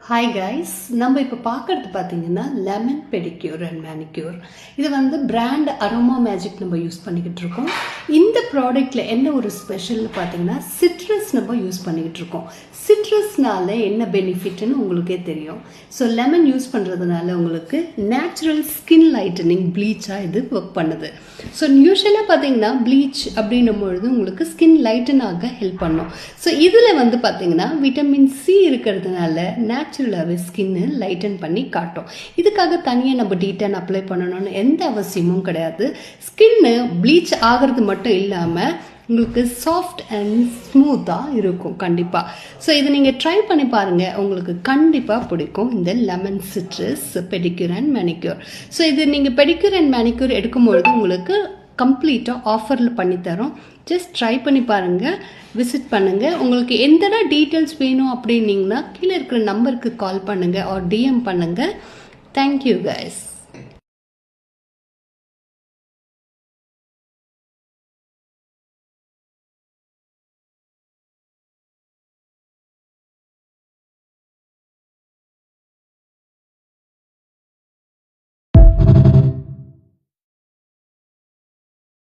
Hi guys, நம்ம இப்போ பார்க்குறது பார்த்தீங்கன்னா லெமன் பெடிக்யூர் அண்ட் மேனிக்யூர். இது வந்து பிராண்ட் அரோமா மேஜிக் நம்ம யூஸ் பண்ணிக்கிட்டு இருக்கோம். இந்த ப்ராடக்ட்டில் என்ன ஒரு ஸ்பெஷல்னு பார்த்தீங்கன்னா சிட்ரஸ் நம்ம யூஸ் பண்ணிக்கிட்டு இருக்கோம். சிட்ரஸ்னால என்ன பெனிஃபிட்னு உங்களுக்கே தெரியும். ஸோ லெமன் யூஸ் பண்ணுறதுனால உங்களுக்கு நேச்சுரல் ஸ்கின் லைட்டனிங் ப்ளீச்சாக இது ஒர்க் பண்ணுது. ஸோ யூஸ்வலாக பார்த்தீங்கன்னா ப்ளீச் அப்படின்னும் பொழுது உங்களுக்கு ஸ்கின் லைட்டன் ஆக ஹெல்ப் பண்ணும். ஸோ இதில் வந்து பார்த்தீங்கன்னா விட்டமின் சி இருக்கிறதுனால நேச்சுரலாகவே ஸ்கின்னு லைட்டன் பண்ணி காட்டும். இதுக்காக தனியாக நம்ம டீட்டன் அப்ளை பண்ணணும்னு எந்த அவசியமும் கிடையாது. ஸ்கின்னு ப்ளீச் ஆகிறது மட்டும் இல்லாமல் உங்களுக்கு சாஃப்ட் அண்ட் ஸ்மூத்தாக இருக்கும் கண்டிப்பாக. ஸோ இதை நீங்கள் ட்ரை பண்ணி பாருங்கள், உங்களுக்கு கண்டிப்பாக பிடிக்கும் இந்த lemon citrus pedicure and manicure. So இது நீங்கள் பெடிக்யூர் அண்ட் மேனிக்யூர் எடுக்கும்பொழுது உங்களுக்கு கம்ப்ளீட்டாக ஆஃபரில் பண்ணித்தரோம். ஜஸ்ட் ட்ரை பண்ணி பாருங்கள், விசிட் பண்ணுங்கள். உங்களுக்கு எந்த டீட்டெயில்ஸ் வேணும் அப்படின்னீங்கன்னா கீழே இருக்கிற நம்பருக்கு கால் பண்ணுங்கள் ஆர் டிஎம் பண்ணுங்கள். Thank you guys.